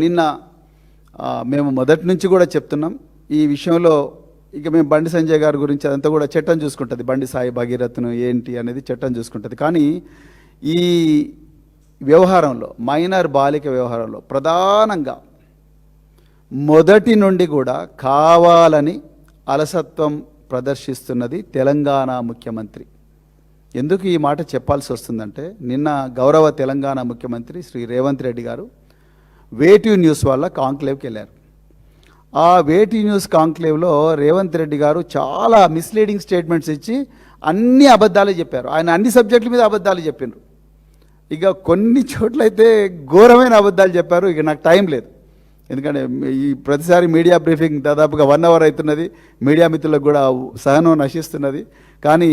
నిన్న మేము మొదటి నుంచి కూడా చెప్తున్నాం ఈ విషయంలో. ఇక మేము బండి సంజయ్ గారి గురించి అదంతా కూడా చట్టం చూసుకుంటుంది, బండి సాయి భగీరథను ఏంటి అనేది చట్టం చూసుకుంటుంది. కానీ ఈ వ్యవహారంలో, మైనర్ బాలిక వ్యవహారంలో ప్రధానంగా మొదటి నుండి కూడా కావాలని అలసత్వం ప్రదర్శిస్తున్నది తెలంగాణ ముఖ్యమంత్రి. ఎందుకు ఈ మాట చెప్పాల్సి వస్తుందంటే, నిన్న గౌరవ తెలంగాణ ముఖ్యమంత్రి శ్రీ రేవంత్ రెడ్డి గారు వేటివ్ న్యూస్ వాళ్ళ కాంక్లేవ్కి వెళ్ళారు. ఆ వేటివ్ న్యూస్ కాంక్లేవ్లో రేవంత్ రెడ్డి గారు చాలా మిస్లీడింగ్ స్టేట్మెంట్స్ ఇచ్చి అన్ని అబద్ధాలు చెప్పారు. ఆయన అన్ని సబ్జెక్టుల మీద అబద్ధాలు చెప్పినారు. ఇక కొన్ని చోట్లయితే ఘోరమైన అబద్ధాలు చెప్పారు. ఇక నాకు టైం లేదు, ఎందుకంటే ఈ ప్రతిసారి మీడియా బ్రీఫింగ్ దాదాపుగా 1 అవర్ అవుతున్నది, మీడియా మిత్రులకు కూడా సహనం నశిస్తున్నది. కానీ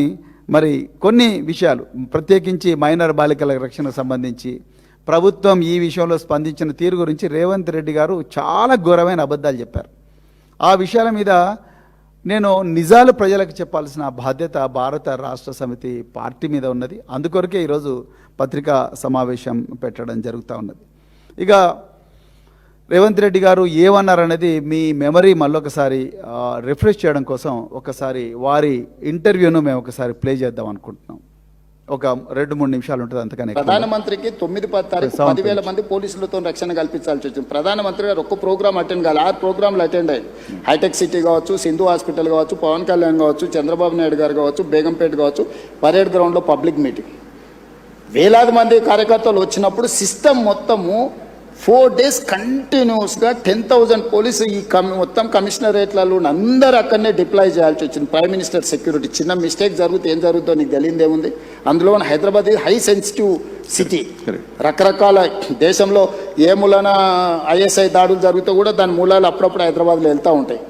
మరి కొన్ని విషయాలు, ప్రత్యేకించి మైనర్ బాలికల రక్షణకు సంబంధించి ప్రభుత్వం ఈ విషయంలో స్పందించిన తీరు గురించి రేవంత్ రెడ్డి గారు చాలా ఘోరమైన అబద్ధాలు చెప్పారు. ఆ విషయాల మీద నేను నిజాలు ప్రజలకు చెప్పాల్సిన బాధ్యత భారత రాష్ట్ర సమితి పార్టీ మీద ఉన్నది. అందుకొరకే ఈరోజు పత్రికా సమావేశం పెట్టడం జరుగుతూ ఉన్నది. ఇక రేవంత్ రెడ్డి గారు ఏమన్నారనేది మీ మెమరీ మళ్ళొకసారి రిఫ్రెష్ చేయడం కోసం ఒకసారి వారి ఇంటర్వ్యూను మేము ఒకసారి ప్లే చేద్దాం అనుకుంటున్నాం. ఒక 2-3 నిమిషాలు ఉంటుంది, అంతకనే. ప్రధానమంత్రికి 9-10 తారీఖు 10,000 మంది పోలీసులతో రక్షణ కల్పించాల్సి వచ్చింది. ప్రధానమంత్రి గారు ఒక్క ప్రోగ్రామ్ అటెండ్ కావాలి, 6 ప్రోగ్రాంలు అటెండ్ అయ్యి, హైటెక్ సిటీ కావచ్చు, సింధు హాస్పిటల్ కావచ్చు, పవన్ కళ్యాణ్ కావచ్చు, చంద్రబాబు నాయుడు గారు కావచ్చు, బేగంపేట కావచ్చు, పరేడ్ గ్రౌండ్లో పబ్లిక్ మీటింగ్. వేలాది మంది కార్యకర్తలు వచ్చినప్పుడు సిస్టమ్ మొత్తము 4 days కంటిన్యూస్గా 10,000 పోలీసు ఈ మొత్తం కమిషనరేట్లలో అందరూ అక్కడనే డిప్లాయ్ చేయాల్సి వచ్చింది. Prime minister security. చిన్న మిస్టేక్ జరిగితే ఏం జరుగుతుందో నీకు తెలియదేముంది. అందులో హైదరాబాద్ హై సెన్సిటివ్ సిటీ. రకరకాల దేశంలో ఏ మూలన ఐఎస్ఐ దాడులు జరుగుతూ కూడా దాని మూలాలు అప్పుడప్పుడు హైదరాబాద్లో వెళ్తూ ఉంటాయి.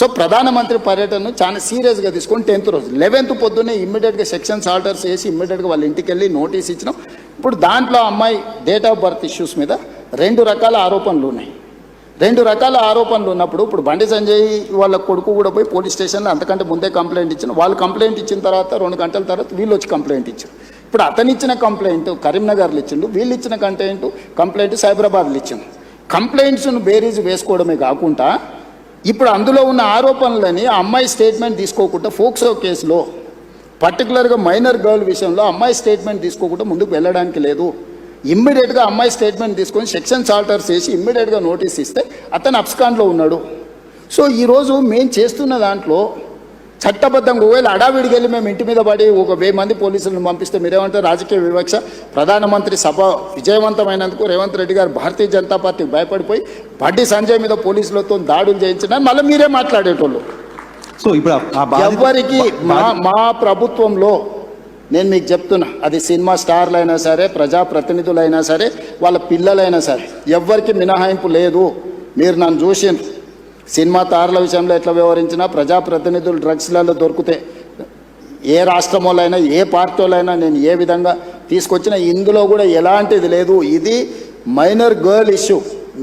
సో ప్రధానమంత్రి పర్యటనను చాలా సీరియస్గా తీసుకొని 10th రోజు 11th పొద్దున్నే ఇమ్మీడియట్గా సెక్షన్స్ ఆర్డర్స్ వేసి ఇమ్మీడియట్గా వాళ్ళ ఇంటికి వెళ్ళి నోటీస్ ఇచ్చినాం. ఇప్పుడు దాంట్లో అమ్మాయి డేట్ ఆఫ్ బర్త్ ఇష్యూస్ మీద 2 రకాల ఆరోపణలు ఉన్నాయి. 2 రకాల ఆరోపణలు ఉన్నప్పుడు ఇప్పుడు బండి సంజయ్ వాళ్ళ కొడుకు కూడా పోయి పోలీస్ స్టేషన్లో అంతకంటే ముందే కంప్లైంట్ ఇచ్చిన. వాళ్ళు కంప్లైంట్ ఇచ్చిన తర్వాత 2 గంటల తర్వాత వీళ్ళు వచ్చి కంప్లైంట్ ఇచ్చారు. ఇప్పుడు అతను ఇచ్చిన కంప్లైంట్ కరీంనగర్లో ఇచ్చిండు, వీళ్ళు ఇచ్చిన కంప్లైంట్ సైబరాబాద్లో ఇచ్చిండు. కంప్లైంట్స్ను బేరీజ్ వేసుకోవడమే కాకుండా ఇప్పుడు అందులో ఉన్న ఆరోపణలని ఆ అమ్మాయి స్టేట్మెంట్ తీసుకోకుండా ఫోక్సో కేసులో పర్టికులర్గా మైనర్ గర్ల్ విషయంలో అమ్మాయి స్టేట్మెంట్ తీసుకోకుండా ముందుకు వెళ్ళడానికి లేదు. ఇమ్మీడియట్గా అమ్మాయి స్టేట్మెంట్ తీసుకొని సెక్షన్స్ ఆర్డర్స్ చేసి ఇమ్మీడియట్గా నోటీస్ ఇస్తే అతను అబ్స్కాండ్లో ఉన్నాడు. సో ఈరోజు మేము చేస్తున్న దాంట్లో చట్టబద్ధంగా ఒకవేళ అడావిడికి వెళ్ళి మేము ఇంటి మీద పడి 1,000 మంది పోలీసులను పంపిస్తే మీరేమంటారు? రాజకీయ వివక్ష. ప్రధానమంత్రి సభ విజయవంతమైనందుకు రేవంత్ రెడ్డి గారు భారతీయ జనతా పార్టీకి భయపడిపోయి బండి సంజయ్ మీద పోలీసులతో దాడులు చేయించిన మళ్ళీ మీరే మాట్లాడేటోళ్ళు. సో ఇప్పుడు ఎవరికి మా ప్రభుత్వంలో నేను మీకు చెప్తున్నా, అది సినిమా స్టార్లు అయినా సరే, ప్రజాప్రతినిధులైనా సరే, వాళ్ళ పిల్లలైనా సరే, ఎవ్వరికి మినహాయింపు లేదు. మీరు నన్ను చూసిండ్రు సినిమా తారల విషయంలో ఎట్లా వ్యవహరించినా, ప్రజాప్రతినిధులు డ్రగ్స్లలో దొరికితే ఏ రాష్ట్రంలోనైనా ఏ పార్టీలైనా నేను ఏ విధంగా తీసుకొచ్చినా ఇందులో కూడా ఎలాంటిది లేదు. ఇది మైనర్ గర్ల్ ఇష్యూ.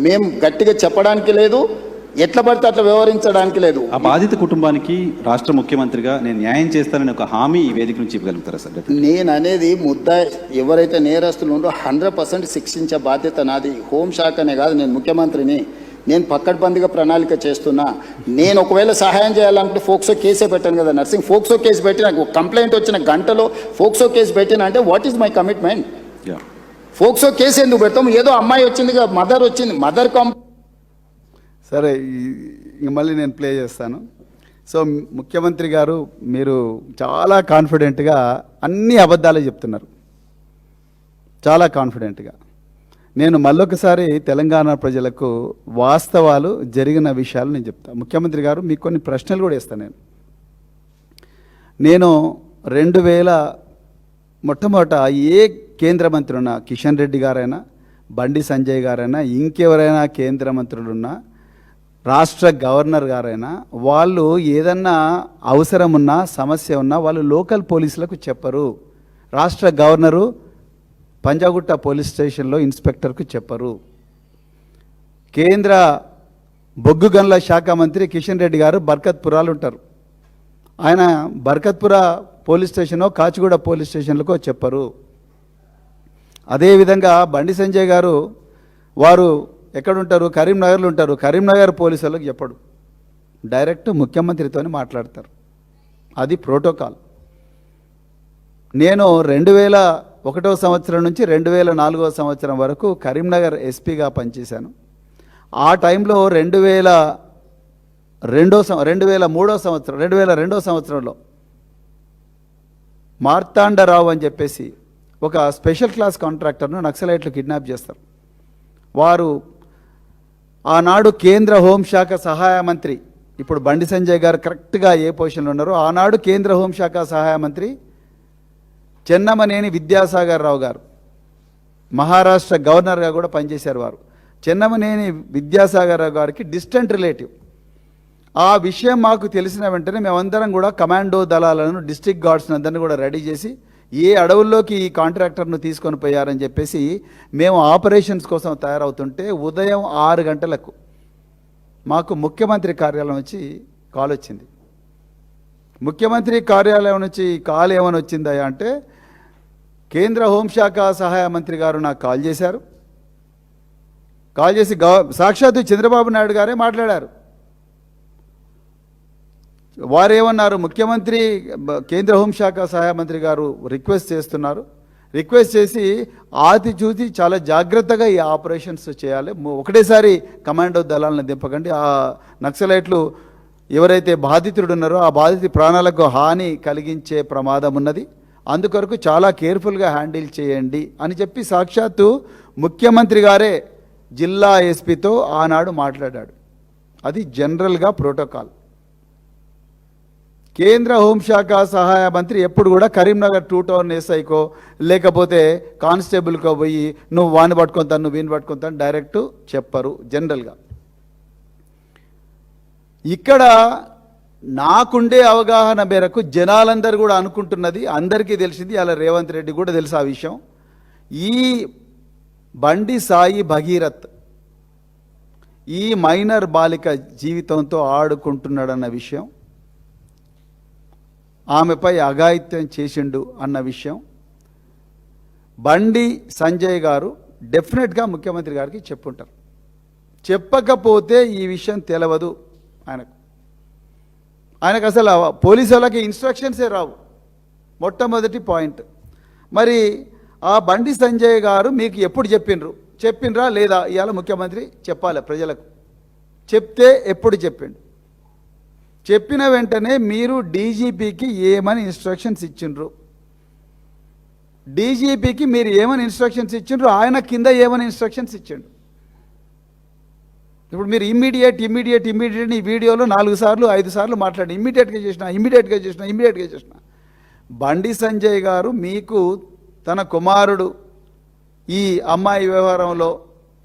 మేము గట్టిగా చెప్పడానికి లేదు, ఎట్లా పడితే అట్లా వ్యవహరించడానికి లేదు. ఆ బాధిత కుటుంబానికి రాష్ట్ర ముఖ్యమంత్రిగా నేను న్యాయం చేస్తానని ఒక హామీ ఈ వేదిక నుంచి ఇవ్వగలుగుతారా సార్? నేను అనేది ఎవరైతే నేరస్తులు ఉందో 100% శిక్షించే బాధ్యత నాది. హోంశాఖనే కాదు, నేను ముఖ్యమంత్రిని. నేను పక్కడ్బందీగా ప్రణాళిక చేస్తున్నా. నేను ఒకవేళ సహాయం చేయాలంటే ఫోక్సో కేసే పెట్టాను కదా నర్సింగ్. ఫోక్సో కేసు పెట్టిన కంప్లైంట్ వచ్చిన గంటలో ఫోక్సో కేసు పెట్టిన అంటే what is my commitment? POCSO case ఎందుకు పెడతాం? ఏదో అమ్మాయి వచ్చింది, మదర్ వచ్చింది, మదర్ సరే, మళ్ళీ నేను ప్లే చేస్తాను. సో ముఖ్యమంత్రి గారు మీరు చాలా కాన్ఫిడెంట్గా అన్ని అబద్ధాలే చెప్తున్నారు, చాలా కాన్ఫిడెంట్గా. నేను మళ్ళొకసారి తెలంగాణ ప్రజలకు వాస్తవాలు జరిగిన విషయాలు నేను చెప్తాను. ముఖ్యమంత్రి గారు మీకు కొన్ని ప్రశ్నలు కూడా ఇస్తాను. నేను 2000 మొట్టమొదట ఏ కేంద్ర మంత్రి ఉన్నా, కిషన్ రెడ్డి గారైనా, బండి సంజయ్ గారైనా, ఇంకెవరైనా కేంద్ర మంత్రులున్నా, రాష్ట్ర గవర్నర్ గారైనా, వాళ్ళు ఏదన్నా అవసరం ఉన్నా, సమస్య ఉన్నా వాళ్ళు లోకల్ పోలీసులకు చెప్పరు. రాష్ట్ర గవర్నరు పంజాగుట్ట పోలీస్ స్టేషన్లో ఇన్స్పెక్టర్కు చెప్పరు. కేంద్ర బొగ్గు గనుల శాఖ మంత్రి కిషన్ రెడ్డి గారు బర్కత్పురాలు ఉంటారు, ఆయన బర్కత్పుర పోలీస్ స్టేషనో కాచిగూడ పోలీస్ స్టేషన్లకో చెప్పరు. అదేవిధంగా బండి సంజయ్ గారు వారు ఎక్కడుంటారు? కరీంనగర్లో ఉంటారు. కరీంనగర్ పోలీసు వాళ్ళకి చెప్పడు, డైరెక్ట్ ముఖ్యమంత్రితోనే మాట్లాడతారు. అది ప్రోటోకాల్. నేను 2001 సంవత్సరం నుంచి 2004 సంవత్సరం వరకు కరీంనగర్ ఎస్పీగా పనిచేశాను. ఆ టైంలో 2002 సంవత్సరంలో మార్తాండరావు అని చెప్పేసి ఒక స్పెషల్ క్లాస్ కాంట్రాక్టర్ను నక్సలైట్లు కిడ్నాప్ చేస్తారు. వారు ఆనాడు కేంద్ర హోంశాఖ సహాయ మంత్రి, ఇప్పుడు బండి సంజయ్ గారు కరెక్ట్గా ఏ పొజిషన్లో ఉన్నారో, ఆనాడు కేంద్ర హోంశాఖ సహాయ మంత్రి చెన్నమనేని విద్యాసాగర్ రావు గారు, మహారాష్ట్ర గవర్నర్గా కూడా పనిచేశారు వారు. చెన్నమనేని విద్యాసాగర్ రావు గారికి డిస్టెంట్ రిలేటివ్. ఆ విషయం మాకు తెలిసిన వెంటనే మేమందరం కూడా కమాండో దళాలను, డిస్ట్రిక్ట్ గార్డ్స్ని అందరినీ కూడా రెడీ చేసి ఏ అడవుల్లోకి ఈ కాంట్రాక్టర్ను తీసుకొని పోయారని చెప్పేసి మేము ఆపరేషన్స్ కోసం తయారవుతుంటే ఉదయం 6 గంటలకు మాకు ముఖ్యమంత్రి కార్యాలయం నుంచి కాల్ వచ్చింది. ముఖ్యమంత్రి కార్యాలయం నుంచి కాల్ ఏమని వచ్చిందా అంటే, కేంద్ర హోంశాఖ సహాయ మంత్రి గారు నాకు కాల్ చేశారు. కాల్ చేసి సాక్షాత్తు చంద్రబాబు నాయుడు గారే మాట్లాడారు. వారేమన్నారు, ముఖ్యమంత్రి కేంద్ర హోంశాఖ సహాయ మంత్రి గారు రిక్వెస్ట్ చేస్తున్నారు, రిక్వెస్ట్ చేసి చూసి చాలా జాగ్రత్తగా ఈ ఆపరేషన్స్ చేయాలి, ఒకటేసారి కమాండో దళాలను దింపకండి, ఆ నక్సలైట్లు ఎవరైతే బాధితుడు ఉన్నారో ఆ బాధిత ప్రాణాలకు హాని కలిగించే ప్రమాదం ఉన్నది, అందుకొరకు చాలా కేర్ఫుల్గా హ్యాండిల్ చేయండి అని చెప్పి సాక్షాత్తు ముఖ్యమంత్రి గారే జిల్లా ఎస్పీతో ఆనాడు మాట్లాడాడు. అది జనరల్గా ప్రోటోకాల్. కేంద్ర హోంశాఖ సహాయ మంత్రి ఎప్పుడు కూడా కరీంనగర్ 2 టౌన్ ఎస్ఐకో లేకపోతే కానిస్టేబుల్కో పోయి నువ్వు వాడిని పట్టుకుంటాను, నువ్వు వీని పట్టుకుంటాను డైరెక్ట్ చెప్పరు జనరల్గా. ఇక్కడ నాకుండే అవగాహన మేరకు జనాలందరూ కూడా అనుకుంటున్నది, అందరికీ తెలిసింది, అలా రేవంత్ రెడ్డి కూడా తెలుసు ఆ విషయం. ఈ బండి సాయి భగీరథ్ ఈ మైనర్ బాలిక జీవితంతో ఆడుకుంటున్నాడన్న విషయం, ఆమెపై అఘాయిత్యం చేసిండు అన్న విషయం బండి సంజయ్ గారు డెఫినెట్గా ముఖ్యమంత్రి గారికి చెప్పుంటారు. చెప్పకపోతే ఈ విషయం తెలవదు ఆయనకు అసలు పోలీసు వాళ్ళకి ఇన్స్ట్రక్షన్సే రావు. మొట్టమొదటి పాయింట్. మరి ఆ బండి సంజయ్ గారు మీకు ఎప్పుడు చెప్పిండ్రా లేదా? ఇవాళ ముఖ్యమంత్రి చెప్పాలి ప్రజలకు. చెప్తే ఎప్పుడు చెప్పిండు? చెప్పిన వెంటనే మీరు డీజీపీకి ఏమని ఇన్స్ట్రక్షన్స్ ఇచ్చిండ్రు? డీజీపీకి మీరు ఏమని ఇన్స్ట్రక్షన్స్ ఇచ్చిండ్రు? ఆయన కింద ఏమని ఇన్స్ట్రక్షన్స్ ఇచ్చిండు? ఇప్పుడు మీరు ఇమ్మీడియట్ ఈ వీడియోలో 4 సార్లు 5 సార్లు మాట్లాడి ఇమ్మీడియట్గా చేసిన బండి సంజయ్ గారు మీకు తన కుమారుడు ఈ అమ్మాయి వ్యవహారంలో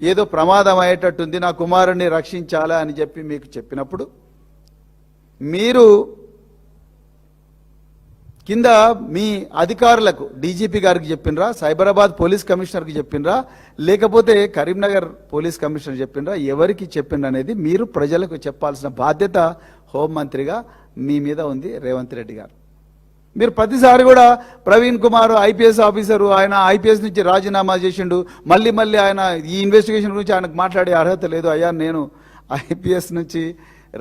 ఏదో ప్రమాదం అయ్యేటట్టుంది, నా కుమారుడిని రక్షించాలా అని చెప్పి మీకు చెప్పినప్పుడు మీరు కింద మీ అధికారులకు డీజీపీ గారికి చెప్పినరా, సైబరాబాద్ పోలీస్ కమిషనర్కి చెప్పినరా, లేకపోతే కరీంనగర్ పోలీస్ కమిషనర్ చెప్పినరా, ఎవరికి చెప్పినరా అనేది మీరు ప్రజలకు చెప్పాల్సిన బాధ్యత హోంమంత్రిగా మీ మీద ఉంది రేవంత్ రెడ్డి గారు. మీరు ప్రతిసారి కూడా ప్రవీణ్ కుమార్ ఐపీఎస్ ఆఫీసరు, ఆయన ఐపీఎస్ నుంచి రాజీనామా చేసిండు, మళ్ళీ ఆయన ఈ ఇన్వెస్టిగేషన్ గురించి ఆయనకు మాట్లాడే అర్హత లేదు. అయ్యా నేను ఐపీఎస్ నుంచి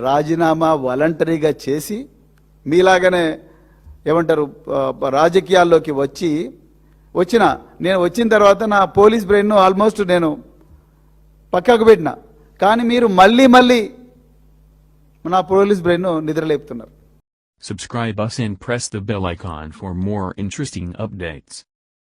రాజీనామా వాలంటరీగా చేసి మీలాగానే ఏమంటారు రాజకీయాల్లోకి నేను వచ్చిన తర్వాత నా పోలీస్ బ్రెయిన్ను ఆల్మోస్ట్ నేను పక్కకు పెట్టిన, కానీ మీరు మళ్ళీ నా police బ్రెయిన్ను నిద్రలేపుతున్నారు. Subscribe us and press the bell icon for more interesting updates.